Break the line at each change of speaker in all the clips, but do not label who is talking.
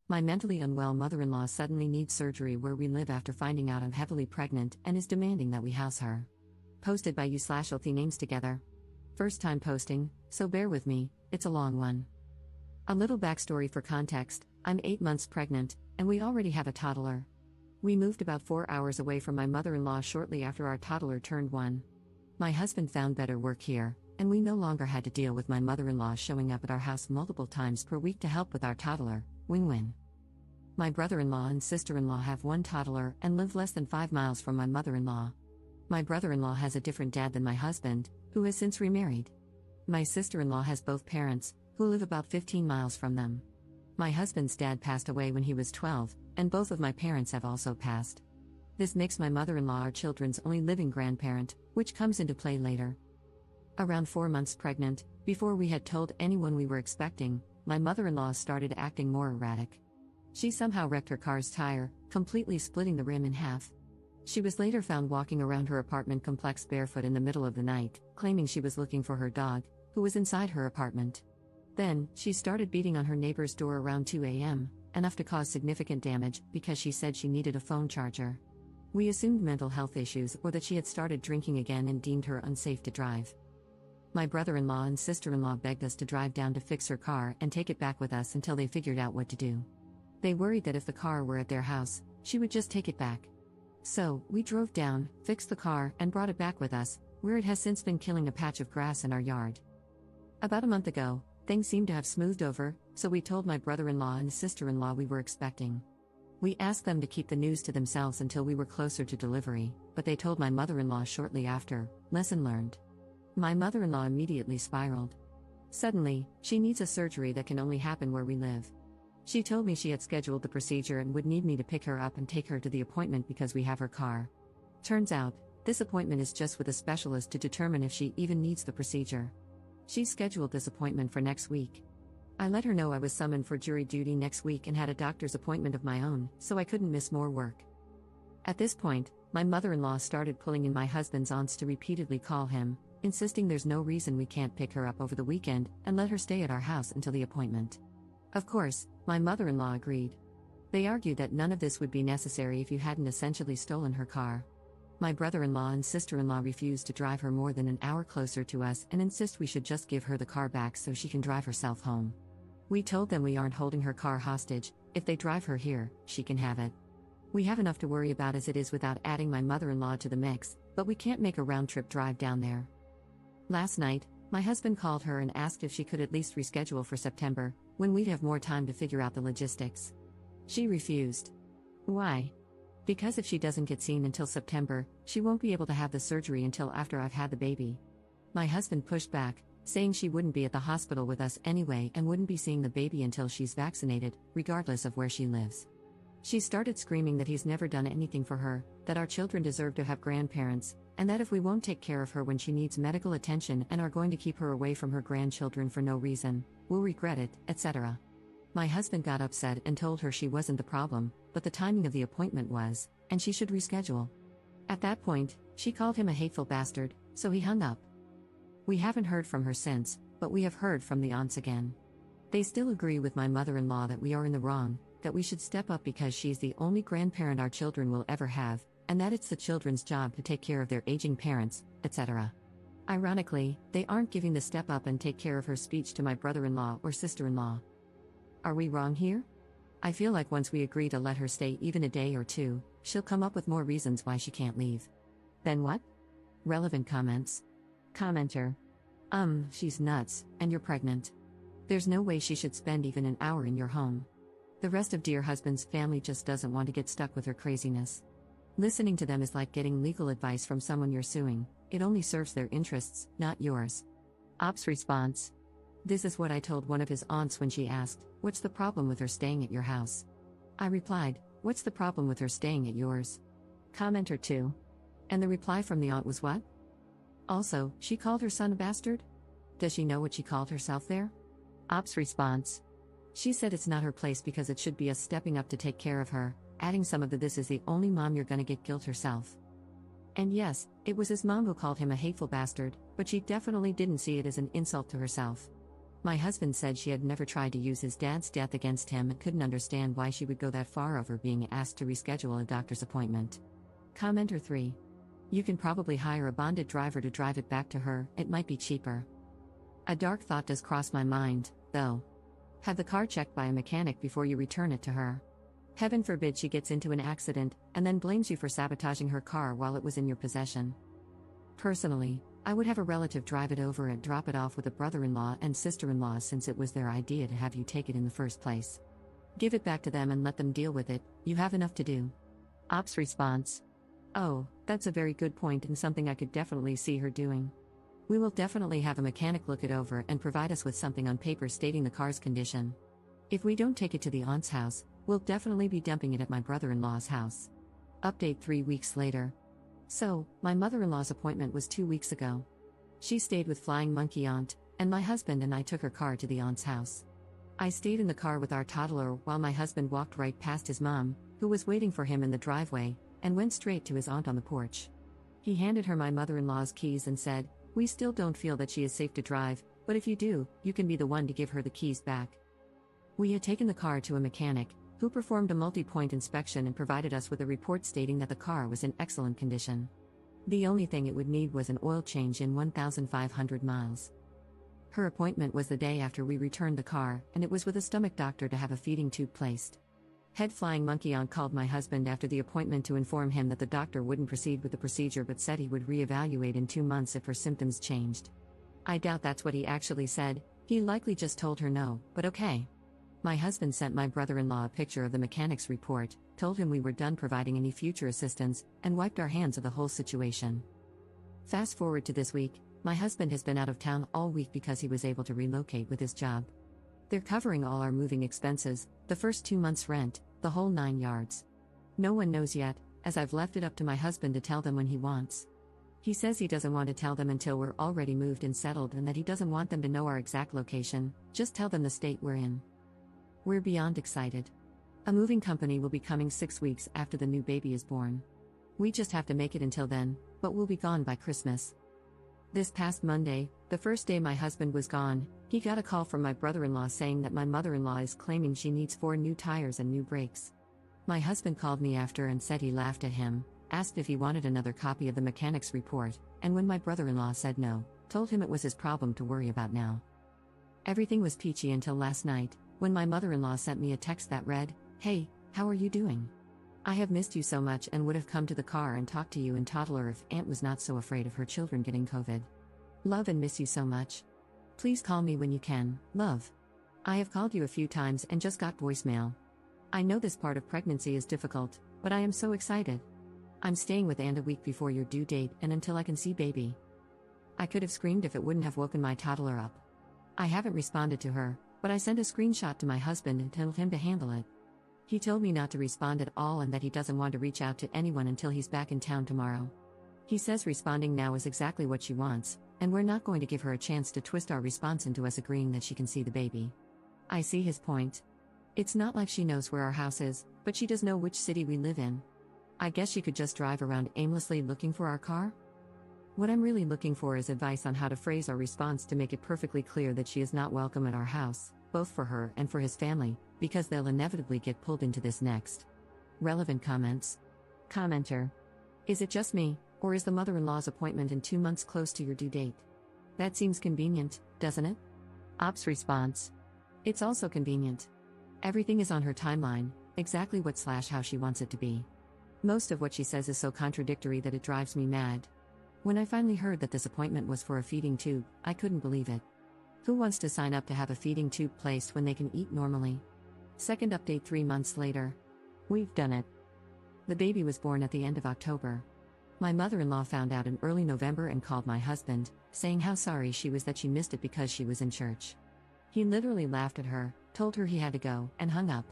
My mentally unwell mother-in-law suddenly needs surgery where we live after finding out I'm heavily pregnant and is demanding that we house her. Posted by you/Althea names together. First time posting, so bear with me, it's a long one. A little backstory for context: I'm 8 months pregnant, and we already have a toddler. We moved about 4 hours away from my mother-in-law shortly after our toddler turned 1. My husband found better work here, and we no longer had to deal with my mother-in-law showing up at our house multiple times per week to help with our toddler. Win-win. My brother-in-law and sister-in-law have 1 toddler and live less than 5 miles from my mother-in-law. My brother-in-law has a different dad than my husband, who has since remarried. My sister-in-law has both parents, who live about 15 miles from them. My husband's dad passed away when he was 12, and both of my parents have also passed. This makes my mother-in-law our children's only living grandparent, which comes into play later. Around 4 months pregnant, before we had told anyone we were expecting, my mother-in-law started acting more erratic. She somehow wrecked her car's tire, completely splitting the rim in half. She was later found walking around her apartment complex barefoot in the middle of the night, claiming she was looking for her dog, who was inside her apartment. Then, she started beating on her neighbor's door around 2 a.m., enough to cause significant damage because she said she needed a phone charger. We assumed mental health issues or that she had started drinking again and deemed her unsafe to drive. My brother-in-law and sister-in-law begged us to drive down to fix her car and take it back with us until they figured out what to do. They worried that if the car were at their house, she would just take it back. So, we drove down, fixed the car, and brought it back with us, where it has since been killing a patch of grass in our yard. About a month ago, things seemed to have smoothed over, so we told my brother-in-law and sister-in-law we were expecting. We asked them to keep the news to themselves until we were closer to delivery, but they told my mother-in-law shortly after. Lesson learned. My mother-in-law immediately spiraled. Suddenly, she needs a surgery that can only happen where we live. She told me she had scheduled the procedure and would need me to pick her up and take her to the appointment because we have her car. Turns out, this appointment is just with a specialist to determine if she even needs the procedure. She scheduled this appointment for next week. I let her know I was summoned for jury duty next week and had a doctor's appointment of my own, so I couldn't miss more work. At this point, my mother-in-law started pulling in my husband's aunts to repeatedly call him, insisting there's no reason we can't pick her up over the weekend and let her stay at our house until the appointment. Of course, my mother-in-law agreed. They argued that none of this would be necessary if you hadn't essentially stolen her car. My brother-in-law and sister-in-law refused to drive her more than an hour closer to us and insist we should just give her the car back so she can drive herself home. We told them we aren't holding her car hostage. If they drive her here, she can have it. We have enough to worry about as it is without adding my mother-in-law to the mix, but we can't make a round-trip drive down there. Last night, my husband called her and asked if she could at least reschedule for September, when we'd have more time to figure out the logistics. She refused. Why? Because if she doesn't get seen until September, she won't be able to have the surgery until after I've had the baby. My husband pushed back, saying she wouldn't be at the hospital with us anyway and wouldn't be seeing the baby until she's vaccinated, regardless of where she lives. She started screaming that he's never done anything for her, that our children deserve to have grandparents, and that if we won't take care of her when she needs medical attention and are going to keep her away from her grandchildren for no reason, we'll regret it, etc. My husband got upset and told her she wasn't the problem, but the timing of the appointment was, and she should reschedule. At that point, she called him a hateful bastard, so he hung up. We haven't heard from her since, but we have heard from the aunts again. They still agree with my mother-in-law that we are in the wrong, that we should step up because she's the only grandparent our children will ever have, and that it's the children's job to take care of their aging parents, etc. Ironically, they aren't giving the step up and take care of her speech to my brother-in-law or sister-in-law. Are we wrong here? I feel like once we agree to let her stay even a day or two, she'll come up with more reasons why she can't leave. Then what? Relevant comments. Commenter. She's nuts, and you're pregnant. There's no way she should spend even an hour in your home. The rest of dear husband's family just doesn't want to get stuck with her craziness. Listening to them is like getting legal advice from someone you're suing. It only serves their interests, not yours. Op's response. This is what I told one of his aunts when she asked, "What's the problem with her staying at your house?" I replied, "What's the problem with her staying at yours?" Commenter 2. And the reply from the aunt was what? Also, she called her son a bastard? Does she know what she called herself there? Op's response. She said it's not her place because it should be us stepping up to take care of her, adding some of the "this is the only mom you're gonna get" guilt herself. And yes, it was his mom who called him a hateful bastard, but she definitely didn't see it as an insult to herself. My husband said she had never tried to use his dad's death against him and couldn't understand why she would go that far over being asked to reschedule a doctor's appointment. Commenter 3. You can probably hire a bonded driver to drive it back to her, it might be cheaper. A dark thought does cross my mind, though. Have the car checked by a mechanic before you return it to her. Heaven forbid she gets into an accident, and then blames you for sabotaging her car while it was in your possession. Personally, I would have a relative drive it over and drop it off with a brother-in-law and sister-in-law since it was their idea to have you take it in the first place. Give it back to them and let them deal with it, you have enough to do. Ops response. Oh, that's a very good point and something I could definitely see her doing. We will definitely have a mechanic look it over and provide us with something on paper stating the car's condition. If we don't take it to the aunt's house, we'll definitely be dumping it at my brother-in-law's house. Update 3 weeks later. So, my mother-in-law's appointment was 2 weeks ago. She stayed with Flying Monkey Aunt, and my husband and I took her car to the aunt's house. I stayed in the car with our toddler while my husband walked right past his mom, who was waiting for him in the driveway, and went straight to his aunt on the porch. He handed her my mother-in-law's keys and said, "We still don't feel that she is safe to drive, but if you do, you can be the one to give her the keys back." We had taken the car to a mechanic, who performed a multi-point inspection and provided us with a report stating that the car was in excellent condition. The only thing it would need was an oil change in 1,500 miles. Her appointment was the day after we returned the car, and it was with a stomach doctor to have a feeding tube placed. Head Flying Monkey Aunt called my husband after the appointment to inform him that the doctor wouldn't proceed with the procedure but said he would reevaluate in 2 months if her symptoms changed. I doubt that's what he actually said, he likely just told her no, but okay. My husband sent my brother-in-law a picture of the mechanic's report, told him we were done providing any future assistance, and wiped our hands of the whole situation. Fast forward to this week, my husband has been out of town all week because he was able to relocate with his job. They're covering all our moving expenses, the first 2 months' rent, the whole 9 yards. No one knows yet, as I've left it up to my husband to tell them when he wants. He says he doesn't want to tell them until we're already moved and settled and that he doesn't want them to know our exact location, just tell them the state we're in. We're beyond excited. A moving company will be coming 6 weeks after the new baby is born. We just have to make it until then, but we'll be gone by Christmas. This past Monday, the first day my husband was gone, he got a call from my brother-in-law saying that my mother-in-law is claiming she needs 4 new tires and new brakes. My husband called me after and said he laughed at him, asked if he wanted another copy of the mechanic's report, and when my brother-in-law said no, told him it was his problem to worry about now. Everything was peachy until last night, when my mother-in-law sent me a text that read, "Hey, how are you doing? I have missed you so much and would have come to the car and talked to you and toddler if Aunt was not so afraid of her children getting COVID. Love and miss you so much. Please call me when you can, love. I have called you a few times and just got voicemail. I know this part of pregnancy is difficult, but I am so excited. I'm staying with Aunt a week before your due date and until I can see baby." I could have screamed if it wouldn't have woken my toddler up. I haven't responded to her, but I sent a screenshot to my husband and told him to handle it. He told me not to respond at all and that he doesn't want to reach out to anyone until he's back in town tomorrow. He says responding now is exactly what she wants, and we're not going to give her a chance to twist our response into us agreeing that she can see the baby. I see his point. It's not like she knows where our house is, but she does know which city we live in. I guess she could just drive around aimlessly looking for our car? What I'm really looking for is advice on how to phrase our response to make it perfectly clear that she is not welcome at our house, both for her and for his family, because they'll inevitably get pulled into this next. Relevant comments. Commenter. Is it just me, or is the mother-in-law's appointment in 2 months close to your due date? That seems convenient, doesn't it? Ops response. It's also convenient. Everything is on her timeline, exactly what/how she wants it to be. Most of what she says is so contradictory that it drives me mad. When I finally heard that this appointment was for a feeding tube, I couldn't believe it. Who wants to sign up to have a feeding tube placed when they can eat normally? Second update 3 months later. We've done it. The baby was born at the end of October. My mother-in-law found out in early November and called my husband, saying how sorry she was that she missed it because she was in church. He literally laughed at her, told her he had to go, and hung up.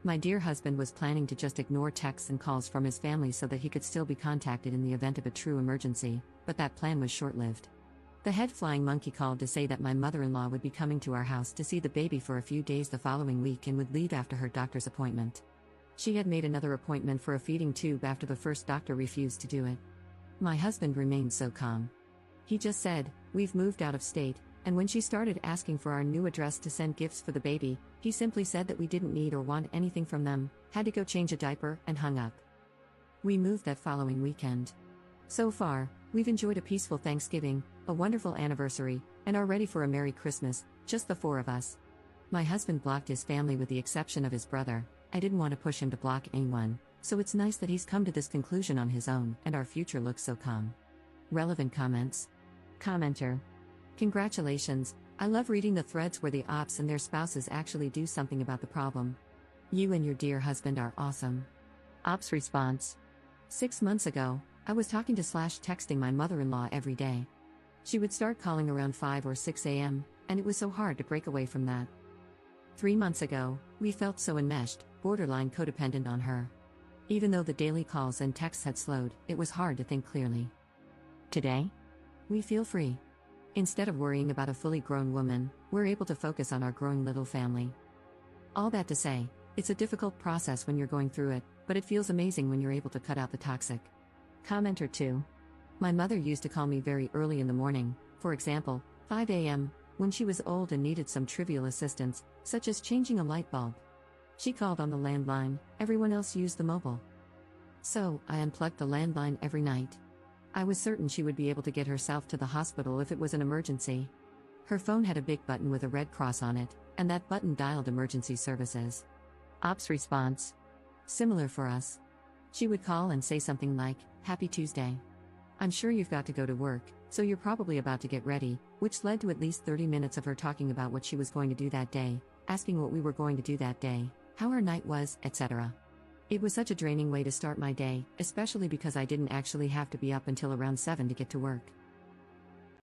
My dear husband was planning to just ignore texts and calls from his family so that he could still be contacted in the event of a true emergency, but that plan was short-lived. The head Flying Monkey called to say that my mother-in-law would be coming to our house to see the baby for a few days the following week and would leave after her doctor's appointment. She had made another appointment for a feeding tube after the first doctor refused to do it. My husband remained so calm. He just said, "We've moved out of state, and when she started asking for our new address to send gifts for the baby, he simply said that we didn't need or want anything from them, had to go change a diaper, and hung up. We moved that following weekend. So far, we've enjoyed a peaceful Thanksgiving, a wonderful anniversary, and are ready for a Merry Christmas, just the four of us. My husband blocked his family with the exception of his brother. I didn't want to push him to block anyone, so it's nice that he's come to this conclusion on his own, and our future looks so calm. Relevant comments. Commenter. Congratulations, I love reading the threads where the ops and their spouses actually do something about the problem. You and your dear husband are awesome. Ops response. 6 months ago, I was talking to / texting my mother-in-law every day. She would start calling around 5 or 6 a.m., and it was so hard to break away from that. 3 months ago, we felt so enmeshed, borderline codependent on her. Even though the daily calls and texts had slowed, it was hard to think clearly. Today? We feel free. Instead of worrying about a fully grown woman, we're able to focus on our growing little family. All that to say, it's a difficult process when you're going through it, but it feels amazing when you're able to cut out the toxic. Commenter 2. My mother used to call me very early in the morning, for example, 5 a.m., when she was old and needed some trivial assistance, such as changing a light bulb. She called on the landline, everyone else used the mobile. So, I unplugged the landline every night. I was certain she would be able to get herself to the hospital if it was an emergency. Her phone had a big button with a red cross on it, and that button dialed emergency services. Ops response. Similar for us. She would call and say something like, "Happy Tuesday. I'm sure you've got to go to work, so you're probably about to get ready," which led to at least 30 minutes of her talking about what she was going to do that day, asking what we were going to do that day, how our night was, etc. It was such a draining way to start my day, especially because I didn't actually have to be up until around 7 to get to work.